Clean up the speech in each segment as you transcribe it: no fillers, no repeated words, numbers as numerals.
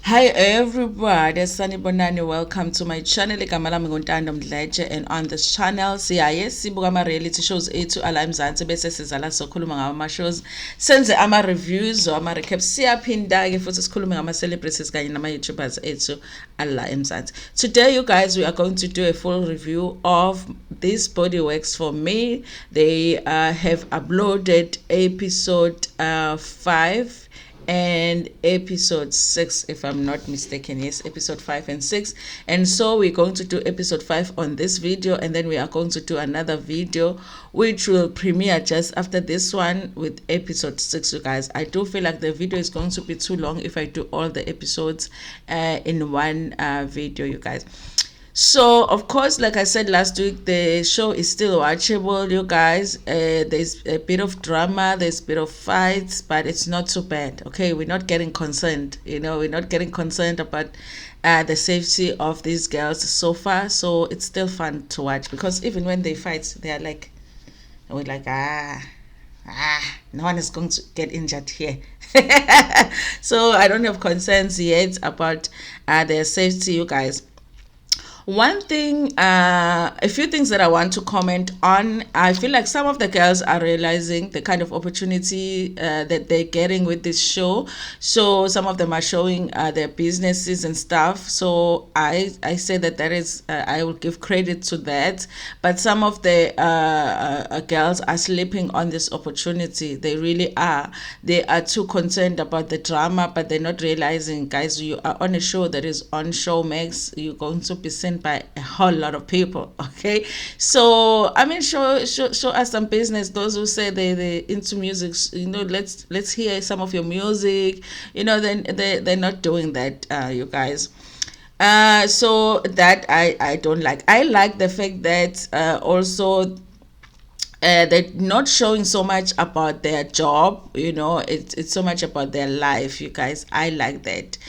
Hi everybody, Sanibonani, welcome to my channel. Igama lami nguNtando Mdletshe, and on this channel siyaye sibuka ama reality shows ethu ala eMzansi bese sizala sokhuluma ngawo ama shows, senze ama reviews or ama recaps, siyaphinda ke futhi sikhulume ngama celebrities kanye nama YouTubers ethu ala eMzansi. Today you guys, we are going to do a full review of this body works for me. They have uploaded episode 5 and episode 6, if I'm not mistaken. Yes, episode 5 and 6. And so we're going to do episode 5 on this video, and then we are going to do another video which will premiere just after this one with episode 6. You guys, I do feel like the video is going to be too long if I do all the episodes in one video, you guys. So of course, like I said last week, the show is still watchable, you guys. There's a bit of drama, there's a bit of fights, but it's not so bad. Okay, we're not getting concerned, we're not getting concerned about the safety of these girls so far. So it's still fun to watch, because even when they fight, they're like, we're like, no one is going to get injured here. So I don't have concerns yet about their safety, you guys. One thing, a few things that I want to comment on. I feel like some of the girls are realizing the kind of opportunity that they're getting with this show. So some of them are showing their businesses and stuff. So I say that is, I will give credit to that. But some of the girls are sleeping on this opportunity. They really are. They are too concerned about the drama, but they're not realizing, guys, you are on a show that is on Showmax. You're going to be seen by a whole lot of people. Okay, so I mean, show us some business. Those who say they into music, let's hear some of your music. Then they're not doing that, you guys. So that I don't like. I like the fact that also they're not showing so much about their job. It's so much about their life, you guys. I like that.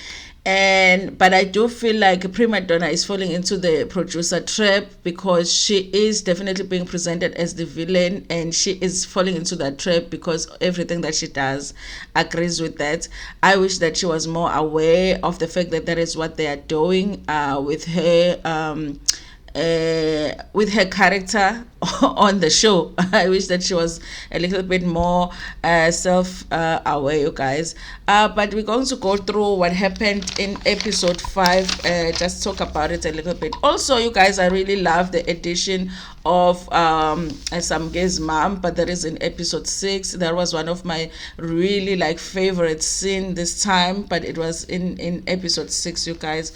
But I do feel like Primadonna is falling into the producer trap, because she is definitely being presented as the villain, and she is falling into that trap because everything that she does agrees with that. I wish that she was more aware of the fact that that is what they are doing with her. With her character on the show. I wish that she was a little bit more self-aware, you guys. But we're going to go through what happened in episode 5, just talk about it a little bit. Also, you guys, I really love the addition of Samge's mom, but that is in episode 6. That was one of my really favorite scene this time, but it was in episode 6, you guys.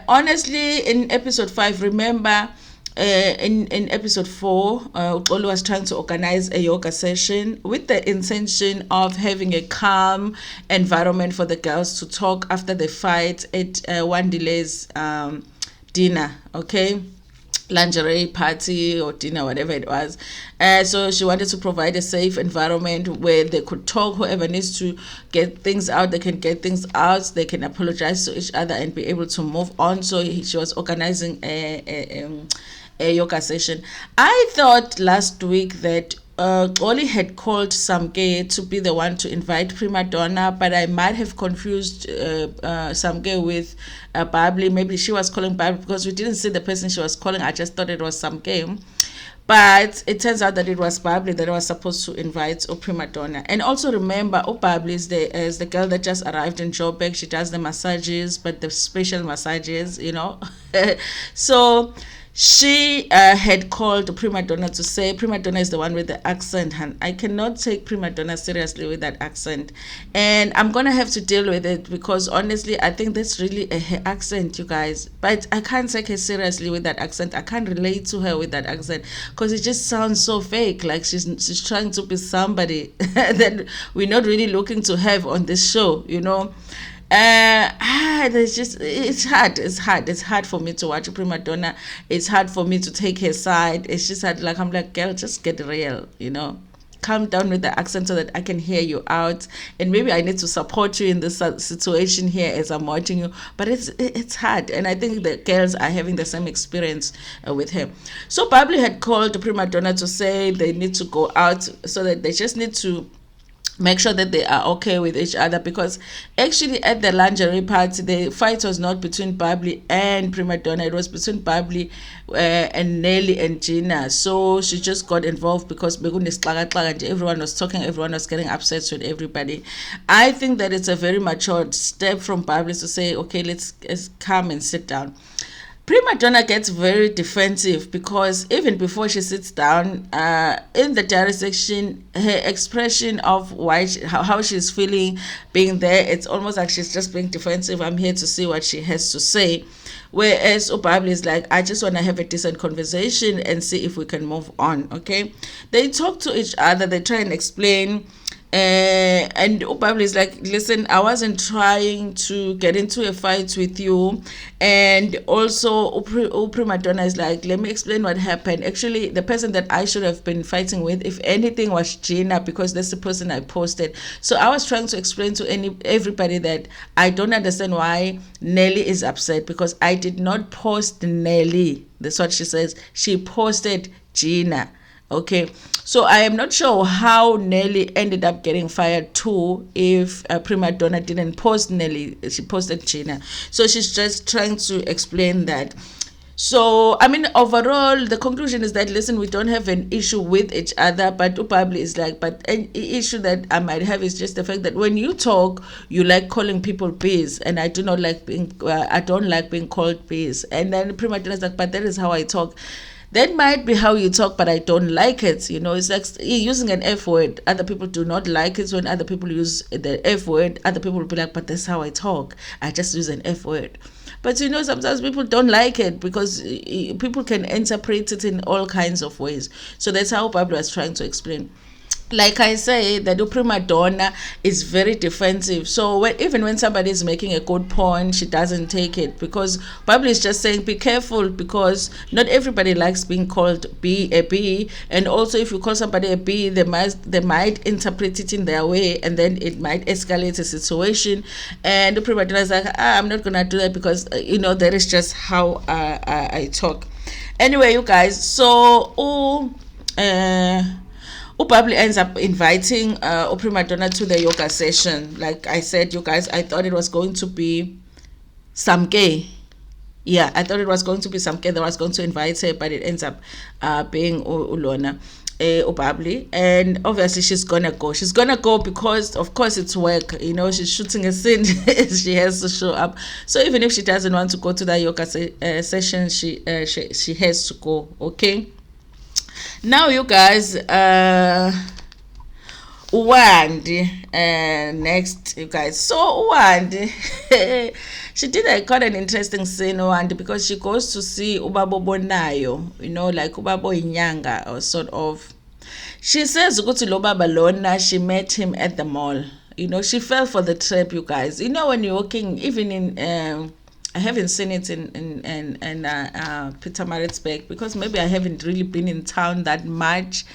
Honestly, in episode 5, remember, in episode 4, Olu was trying to organize a yoga session with the intention of having a calm environment for the girls to talk after the fight at Wandile's dinner, okay? Lingerie party or dinner, whatever it was. So she wanted to provide a safe environment where they could talk. Whoever needs to get things out, they can get things out. They can apologize to each other and be able to move on. So she was organizing a yoga session. I thought last week that Oli had called Samge to be the one to invite Primadonna, but I might have confused Samge with Babli. Maybe she was calling Babli, because we didn't see the person she was calling. I just thought it was Samge. But it turns out that it was Babli that was supposed to invite Primadonna. And also remember, Babli is the girl that just arrived in Joburg. She does the massages, but the special massages, So she had called Primadonna to say Primadonna is the one with the accent, and I cannot take Primadonna seriously with that accent, and I'm gonna have to deal with it, because honestly I think that's really her accent, you guys. But I can't take her seriously with that accent. I can't relate to her with that accent, because it just sounds so fake, like she's trying to be somebody that we're not really looking to have on this show, there's just, it's hard for me to watch Primadonna. It's hard for me to take her side. It's just hard. I'm like, girl, just get real, calm down with the accent so that I can hear you out, and maybe I need to support you in this situation here as I'm watching you. But it's hard, and I think the girls are having the same experience with her. So Babli had called Primadonna to say they need to go out, so that they just need to make sure that they are okay with each other, because actually at the lingerie party the fight was not between Bubbly and Primadonna, it was between Bubbly and Nelly and Gina. So she just got involved because everyone was talking, everyone was getting upset with everybody. I think that it's a very mature step from Bubbly to say, okay, let's come and sit down. Primadonna gets very defensive because even before she sits down, in the diary section, her expression of how she's feeling being there, it's almost like she's just being defensive. I'm here to see what she has to say. Whereas Ubabli is like, I just want to have a decent conversation and see if we can move on, okay? They talk to each other, they try and explain. And Ubabli is like, listen, I wasn't trying to get into a fight with you. And also Primadonna is like, let me explain what happened. Actually, the person that I should have been fighting with, if anything, was Gina, because that's the person I posted. So I was trying to explain to everybody that I don't understand why Nelly is upset, because I did not post Nelly. That's what she says. She posted Gina. Okay, so I am not sure how Nelly ended up getting fired too if Primadonna didn't post Nelly, she posted Gina. So she's just trying to explain that. So, I mean, overall, the conclusion is that, listen, we don't have an issue with each other, but Upabli is like, but an issue that I might have is just the fact that when you talk, you like calling people bees, and I do not like being, I don't like being called bees. And then Primadonna is like, but that is how I talk. That might be how you talk, but I don't like it. You know, it's like using an F word. Other people do not like it when other people use the F word. Other people will be like, but that's how I talk. I just use an F word. But you know, sometimes people don't like it because people can interpret it in all kinds of ways. So that's how Pablo was trying to explain. Like I say, the Primadonna is very defensive. So even when somebody is making a good point, she doesn't take it, because Bible is just saying, be careful, because not everybody likes being called a bee. And also, if you call somebody a bee, they might interpret it in their way, and then it might escalate a situation. And the Primadonna is like, I'm not gonna do that, because you know, that is just how I talk. Anyway, you guys, so Ubabli ends up inviting Primadonna to the yoga session. Like I said, you guys, I thought it was going to be Samke. Yeah, I thought it was going to be Samke that was going to invite her, but it ends up being Ulona. Ubabli, and obviously she's gonna go because of course it's work, you know, she's shooting a scene. She has to show up, so even if she doesn't want to go to that yoga session, she has to go. Okay, now you guys, Wandi, next, you guys. So Wandi, she did quite an interesting scene, Wandi, because she goes to see Ubabo Bonayo, you know, like Ubabo Inyanga, or sort of. She says ukuthi lo baba lona, she met him at the mall. You know, she fell for the trap, you guys. You know, when you're walking, even in I haven't seen it in Pietermaritzburg, because maybe I haven't really been in town that much.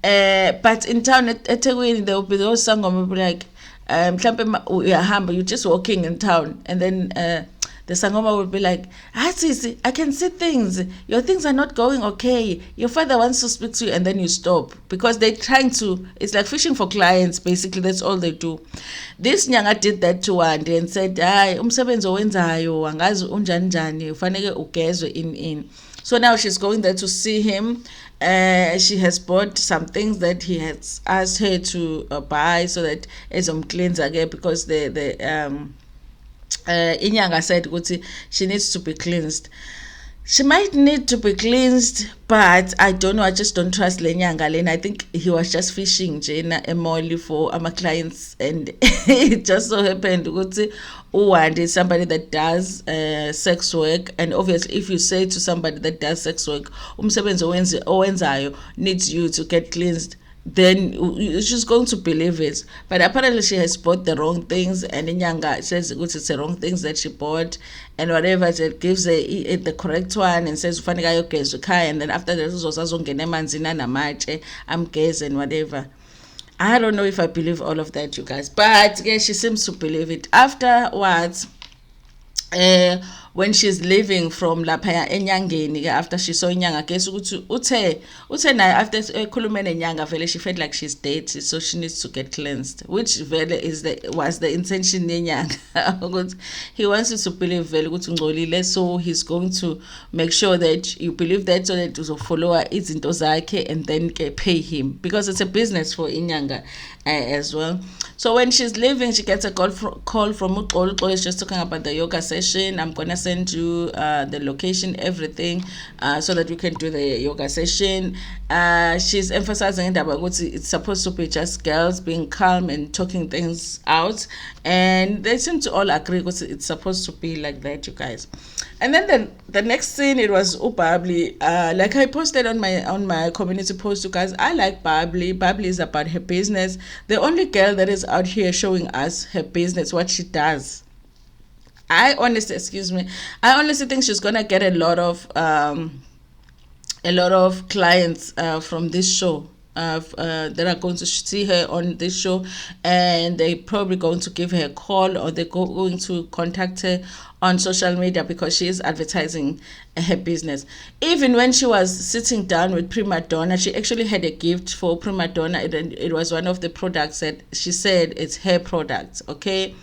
But in town at Ethekwini, there will be those sangoma like, you're just walking in town, and then the sangoma will be like, Sisi, I can see things. Your things are not going okay. Your father wants to speak to you, and then you stop, because they're trying to, it's like fishing for clients, basically. That's all they do. This Nyanga did that to Wandi and said, umsebenzi owenzayo angazi unjani njani, ufanele ugezwe in. So now she's going there to see him. She has bought some things that he has asked her to buy, so that as cleanser again, because the Inyanga said she needs to be cleansed. She might need to be cleansed, but I don't know. I just don't trust Lenyanga Lane. I think he was just fishing Jena Emoli for our clients, and it just so happened Uwandi is somebody that does sex work, and obviously, if you say to somebody that does sex work, umsebenzi owenzayo needs you to get cleansed, then she's going to believe it. But apparently she has bought the wrong things, and Inyanga says it's the wrong things that she bought, and whatever, it gives it the correct one and says and then after that I'm guessing whatever. I don't know if I believe all of that, you guys, but yeah, she seems to believe it. Afterwards, when she's leaving from lapha enyangeni after she saw inyanga, guess ukuthi uthe naye after ekhulume nenyanga vele she felt like she's dirty, so she needs to get cleansed, which vele was the intention yenyanga. He wants you to believe vele ukuthi ungcolile, so he's going to make sure that you believe that, so that uzofollowa izinto zakhe and then pay him, because it's a business for inyanga as well. So when she's leaving, she gets a call from Uxolo. Is just talking about the yoga session. I'm gonna send you the location, everything, so that you can do the yoga session. She's emphasizing that it's supposed to be just girls being calm and talking things out, and they seem to all agree it's supposed to be like that, you guys. And then the next scene, it was Babli. Like I posted on my community post, you guys, I like Babli. Babli is about her business. The only girl that is out here showing us her business, what she does. I honestly think she's gonna get a lot of clients from this show. That are going to see her on this show, and they're probably going to give her a call, or they're going to contact her on social media, because she is advertising her business. Even when she was sitting down with Primadonna, she actually had a gift for Primadonna. It was one of the products that she said it's her product, okay?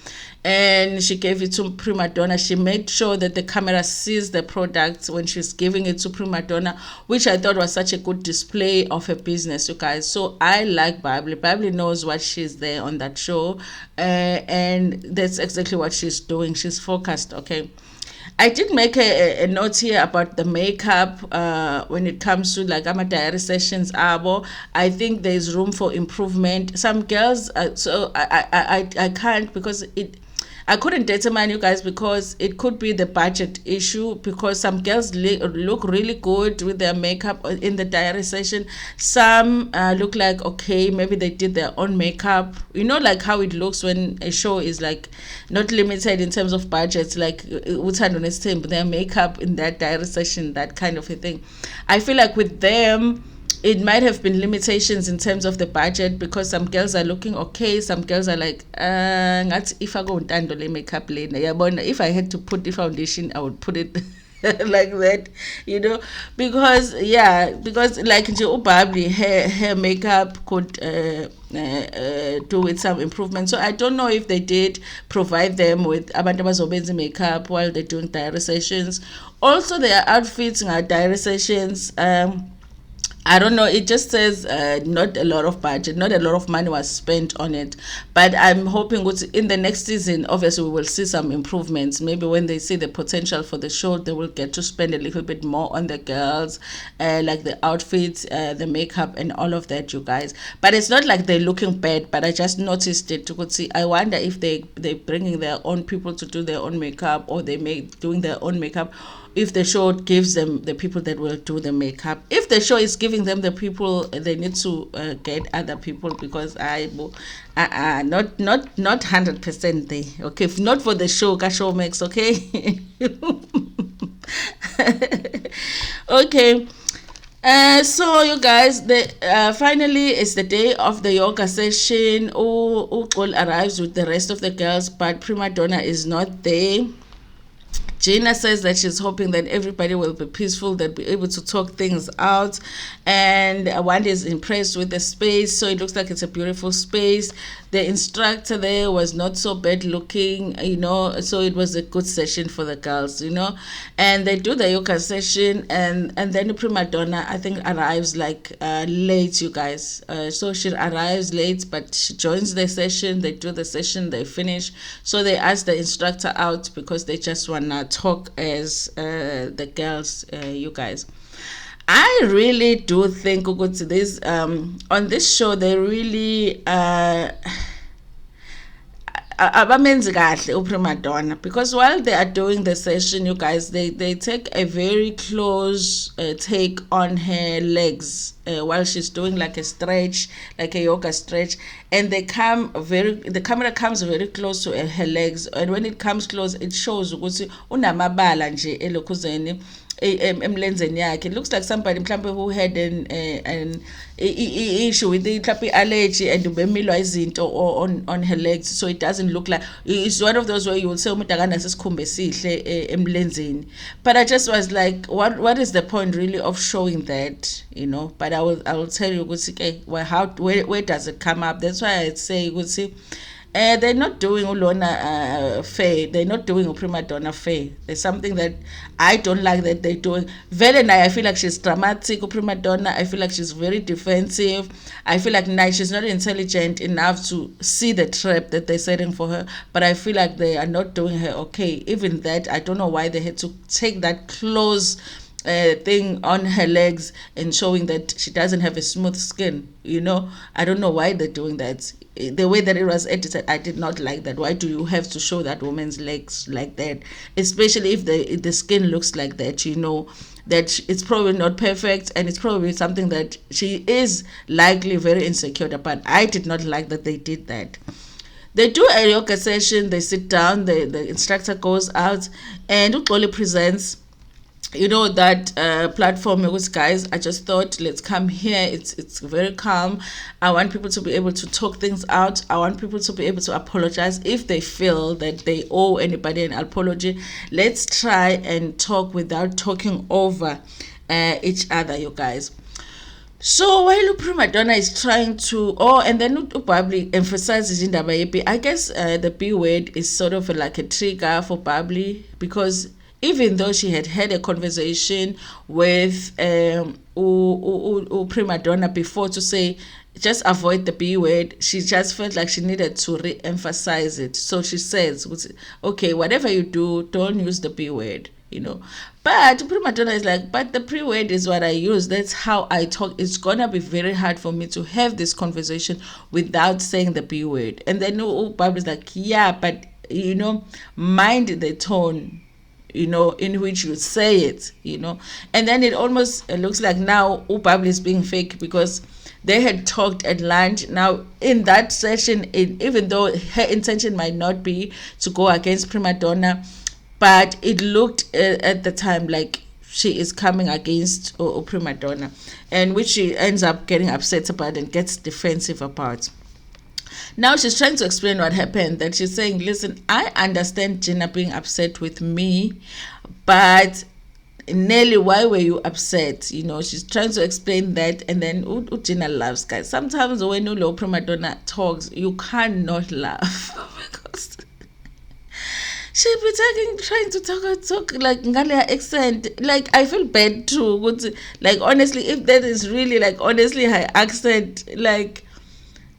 And she gave it to Primadonna. She made sure that the camera sees the product when she's giving it to Primadonna, which I thought was such a good display of her business, you guys. So I like Babli. Babli knows what she's there on that show, and that's exactly what she's doing. She's focused, okay? I did make a note here about the makeup when it comes to like ama diary sessions. I think there's room for improvement. Some girls, so I can't, because I couldn't determine, you guys, because it could be the budget issue, because some girls look really good with their makeup in the diary session. Some look like, okay, maybe they did their own makeup. You know, like how it looks when a show is like not limited in terms of budgets, like Ntando their makeup in that diary session, that kind of a thing. I feel like with them, it might have been limitations in terms of the budget, because some girls are looking okay, some girls are like, if I go Ntando le makeup later, if I had to put the foundation, I would put it like that, you know, because like Babli, her makeup could do with some improvement. So I don't know if they did provide them with abantu abazobenza makeup while they're doing diary sessions. Also, their outfits in our diary sessions, I don't know, it just says not a lot of budget, not a lot of money was spent on it. But I'm hoping in the next season, obviously, we will see some improvements. Maybe when they see the potential for the show, they will get to spend a little bit more on the girls, like the outfits, the makeup, and all of that, you guys. But it's not like they're looking bad, but I just noticed it. I wonder if they're bringing their own people to do their own makeup, or they may doing their own makeup, if the show gives them the people that will do the makeup. If the show is giving them the people, they need to get other people, because not 100% there. Okay, if not for the show, show makes, okay. Okay. So you guys, finally it's the day of the yoga session. Uxolo arrives with the rest of the girls, but Primadonna is not there. Gina says that she's hoping that everybody will be peaceful, they'll be able to talk things out, and Wandile is impressed with the space, so it looks like it's a beautiful space. The instructor there was not so bad looking, you know, so it was a good session for the girls, you know. And they do the yoga session, and then the Primadonna, I think, arrives like late, you guys. So she arrives late, but she joins the session, they do the session, they finish. So they ask the instructor out because they just want to talk as the girls, you guys. I really do think this on this show they really abamenzi kahle uPrimadonna, because while they are doing the session, you guys, they take a very close take on her legs while she's doing like a stretch, like a yoga stretch, and the camera comes very close to her legs, and when it comes close, it shows ukuthi unamabala nje elokhuzeni emlenzeni yakhe. It looks like somebody mhlawumbe who had an issue with the mhlawumbe allergy and ubemilwa izinto on her legs, so it doesn't look like, it's one of those where you will say umuntu akanaso isikhumba esihle emlenzeni. But I just was like, what is the point really of showing that, but I will tell you ukuthi ke, well, where does it come up? That's why I say ukuthi they're not doing Ulona fair. They're not doing a Primadonna fair. There's something that I don't like that they're doing. I feel like she's dramatic, Primadonna. I feel like she's very defensive. I feel like she's not intelligent enough to see the trap that they're setting for her. But I feel like they are not doing her okay. Even that, I don't know why they had to take that close thing on her legs and showing that she doesn't have a smooth skin. I don't know why they're doing that. The way that it was edited, I did not like that. Why do you have to show that woman's legs like that, especially if the skin looks like that? That it's probably not perfect, and it's probably something that she is likely very insecure about. I did not like that they did that. They do a yoga session, they sit down, the instructor goes out, and Uxoli presents that platform. It was, guys, I just thought, let's come here. It's very calm. I want people to be able to talk things out. I want people to be able to apologize if they feel that they owe anybody an apology. Let's try and talk without talking over each other, you guys. So while Primadonna is trying to, and then Bubbly emphasizes in the I guess the B word is sort of like a trigger for Bubbly, because even though she had a conversation with Primadonna before to say, just avoid the B word, she just felt like she needed to re-emphasize it. So she says, okay, whatever you do, don't use the B word, But Primadonna is like, but the P word is what I use. That's how I talk. It's going to be very hard for me to have this conversation without saying the B word. And then Barbara is like, yeah, but, mind the tone, in which you say it, And then it almost looks like now Ubabli is being fake, because they had talked at lunch. Now, in that session, even though her intention might not be to go against Primadonna, but it looked at the time like she is coming against Primadonna, and which she ends up getting upset about and gets defensive about. Now she's trying to explain what happened, that she's saying, listen, I understand Gina being upset with me, but Nelly, why were you upset? She's trying to explain that, and then Gina laughs, guys. Sometimes when Primadonna talks, you cannot laugh because she'll be trying to talk like Ngale accent. Like, I feel bad too. Like, honestly, if that is really, like, honestly, her accent, like,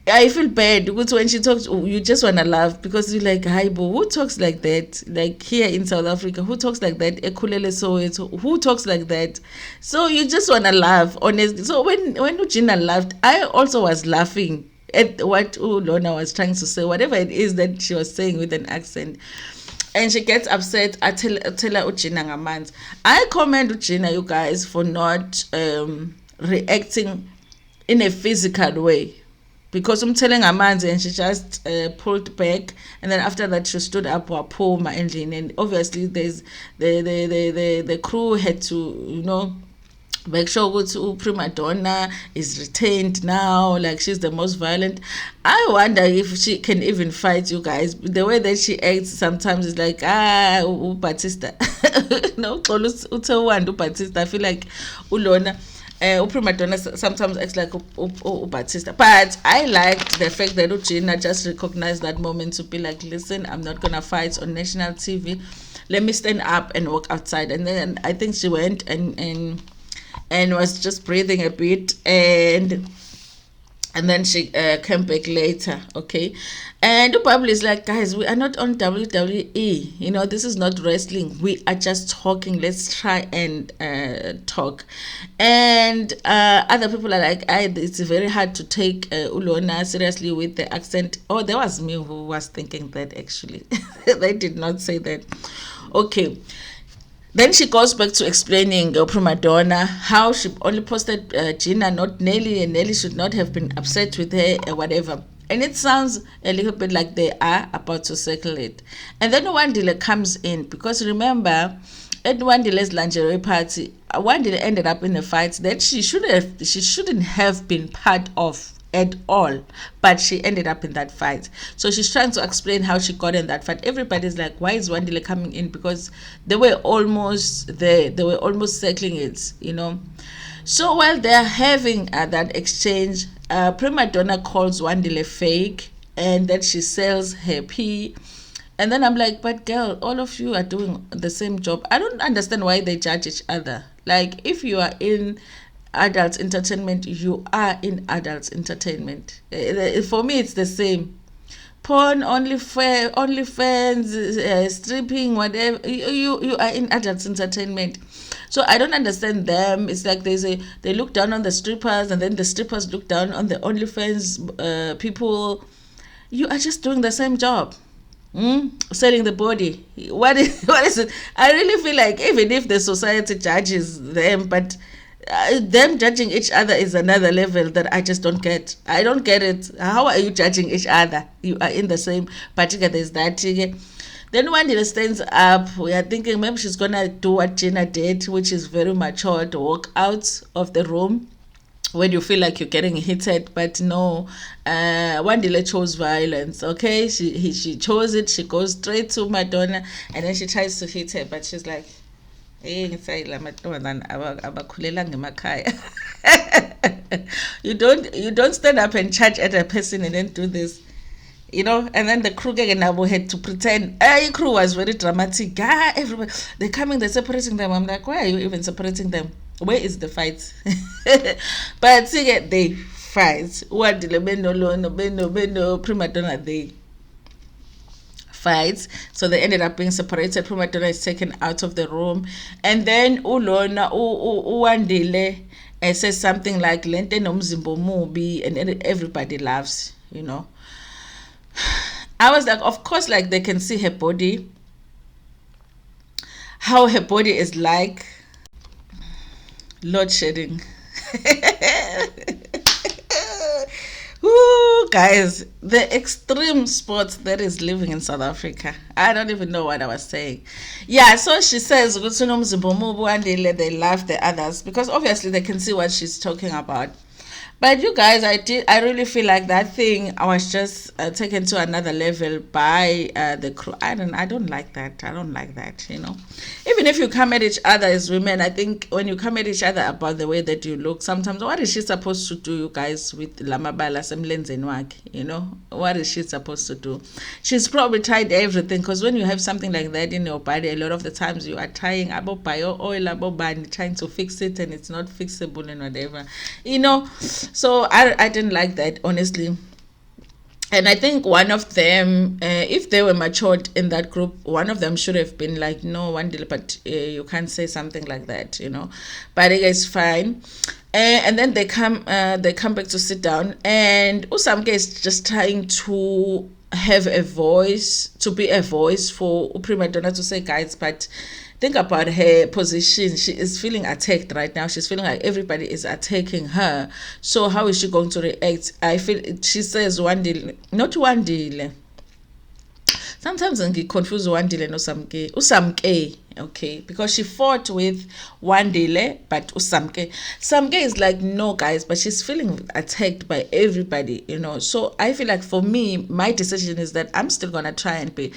I feel bad because when she talks, you just want to laugh, because you're like, hi, bo, who talks like that? Like, here in South Africa, who talks like that? Ekulele Soweto, who talks like that? So you just want to laugh, honestly. So when Gina laughed, I also was laughing at what Lona was trying to say, whatever it is that she was saying with an accent. And she gets upset. I tell her Gina ngamanzi. I commend Gina, you guys, for not reacting in a physical way. Because I'm telling Amanzi, and she just pulled back, and then after that she stood up or pull my engine, and obviously there's the crew had to make sure that Primadonna is retained now, like she's the most violent. I wonder if she can even fight, you guys. The way that she acts sometimes is like, Batista. No, Batista. I feel like Ulona. Primadonna sometimes acts like Batista, but I liked the fact that Gina just recognized that moment to be like, listen, I'm not gonna fight on national TV. Let me stand up and walk outside. And then I think she went and was just breathing a bit, and then she came back later, okay? And the Bible is like, guys, we are not on WWE. This is not wrestling. We are just talking. Let's try and talk. And other people are like, it's very hard to take Ulona seriously with the accent. Oh, there was me who was thinking that, actually. They did not say that. Okay. Then she goes back to explaining Primadonna, how she only posted Gina, not Nelly, and Nelly should not have been upset with her or whatever. And it sounds a little bit like they are about to circle it. And then Wandile comes in, because remember, at Wandile's lingerie party, Wandile ended up in a fight that she shouldn't have been part of at all, but she ended up in that fight. So she's trying to explain how she got in that fight. Everybody's like, why is Wandile coming in? Because they were almost there, they were almost circling it, So while they're having that exchange, Primadonna calls Wandile fake, and that she sells her pee. And then I'm like, but girl, all of you are doing the same job. I don't understand why they judge each other. Like, if you are in adult entertainment, you are in adult entertainment. For me, it's the same. Porn, OnlyFans, stripping, whatever. You are in adult entertainment. So I don't understand them. It's like they look down on the strippers, and then the strippers look down on the OnlyFans people. You are just doing the same job. Selling the body. What is it? I really feel like even if the society judges them, but them judging each other is another level that I just don't get. I don't get it. How are you judging each other? You are in the same particular. There's that. Then Wandile stands up. We are thinking maybe she's gonna do what Gina did, which is very mature, to walk out of the room when you feel like you're getting heated. But no, Wandile chose violence. Okay, she chose it. She goes straight to Madonna, and then she tries to hit her, but she's like, you don't stand up and charge at a person and then do this, and then the crew had to pretend. Crew was very dramatic. Everybody, they're coming, they're separating them. I'm like, why are you even separating them? Where is the fight? But they fight. What the Beno Primadonna, they fights. So they ended up being separated. Primadonna is taken out of the room, and then Ulona Wandile says something like Lente nomzimbo mubi, and everybody laughs. I was like, of course, like they can see her body, how her body is like load shedding. Ooh, guys, the extreme sports that is living in South Africa. I don't even know what I was saying. Yeah, so she says, they laugh the others because obviously they can see what she's talking about. But you guys, I really feel like that thing, I was just taken to another level by the crew. I don't like that. I don't like that, Even if you come at each other as women, I think when you come at each other about the way that you look, sometimes what is she supposed to do, you guys, with Lamabala Semlenzenwak, What is she supposed to do? She's probably tried everything, because when you have something like that in your body, a lot of the times you are trying abo bio oil, abo band, trying to fix it, and it's not fixable and whatever, So I didn't like that, honestly. And I think one of them, if they were matured in that group, one of them should have been like, no, Wandile, but you can't say something like that, But it's fine. And then they come back to sit down, and Usamke is just trying to have a voice, to be a voice for Primadonna to say, guys, but think about her position. She is feeling attacked right now. She's feeling like everybody is attacking her. So how is she going to react? I feel she says Wandile, not Wandile. Sometimes I get confused Wandile and Usamke. Okay, because she fought with Wandile, but Usamke. Samke is like, no, guys, but she's feeling attacked by everybody, So I feel like for me, my decision is that I'm still gonna try and be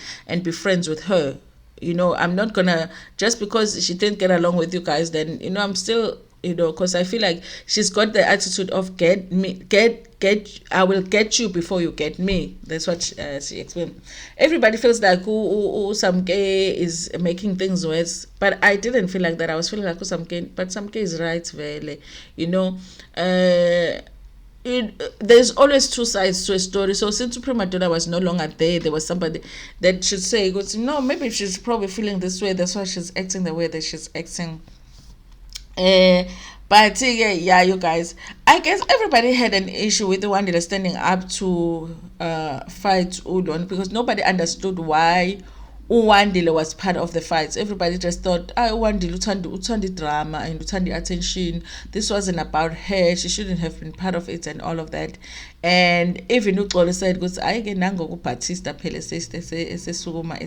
friends with her. I'm not gonna, just because she didn't get along with you guys, then I'm still, because I feel like she's got the attitude of I will get you before you get me. That's what she explained. Everybody feels like Samke is making things worse, but I didn't feel like that. I was feeling like Samke, but Samke is right, Vele. There's always two sides to a story. So since Primadonna was no longer there was somebody that should say, no, maybe she's probably feeling this way, that's why she's acting the way that she's acting. But yeah, you guys, I guess everybody had an issue with the Wandile standing up to fight Udon, because nobody understood why Wandile was part of the fights. Everybody just thought, Wandile uthanda drama and uthanda attention. This wasn't about her. She shouldn't have been part of it and all of that. And even Uxolo said, Batista phela esesukuma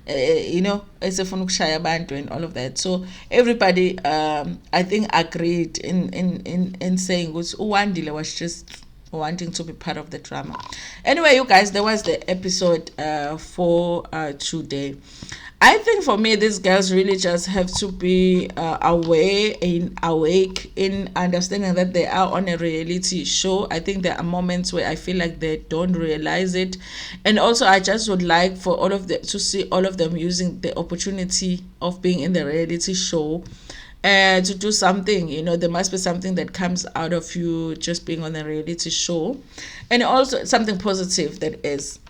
esefuna ukushaya abantu and all of that. So everybody, I think, agreed in saying ukuthi uWandile was just wanting to be part of the drama. Anyway, you guys, there was the episode for today. I think for me, these girls really just have to be awake in understanding that they are on a reality show. I think there are moments where I feel like they don't realize it, and also I just would like for all of them to see all of them using the opportunity of being in the reality show to do something. There must be something that comes out of you just being on a reality show, and also something positive that is.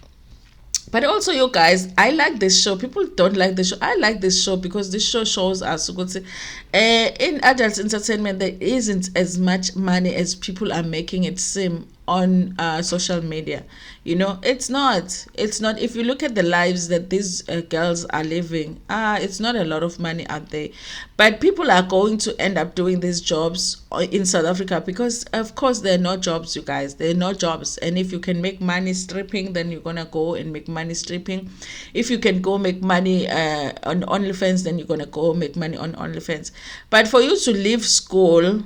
But also, you guys, I like this show. People don't like this show. I like this show because this show shows us in adult entertainment there isn't as much money as people are making it seem on social media. It's not. If you look at the lives that these girls are living, it's not a lot of money out there. But people are going to end up doing these jobs in South Africa because, of course, there are no jobs, you guys. There are no jobs. And if you can make money stripping, then you're going to go and make money stripping. If you can go make money on OnlyFans, then you're going to go make money on OnlyFans. But for you to leave school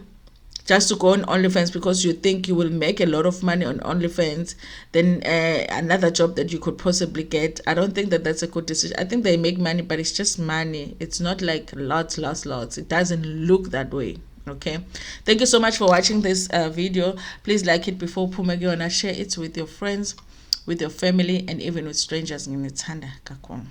just to go on OnlyFans because you think you will make a lot of money on OnlyFans, then another job that you could possibly get, I don't think that that's a good decision. I think they make money, but it's just money. It's not like lots. It doesn't look that way. Okay, thank you so much for watching this video. Please like it before Pumegona. Share it with your friends, with your family, and even with strangers. Ntando kakhulu.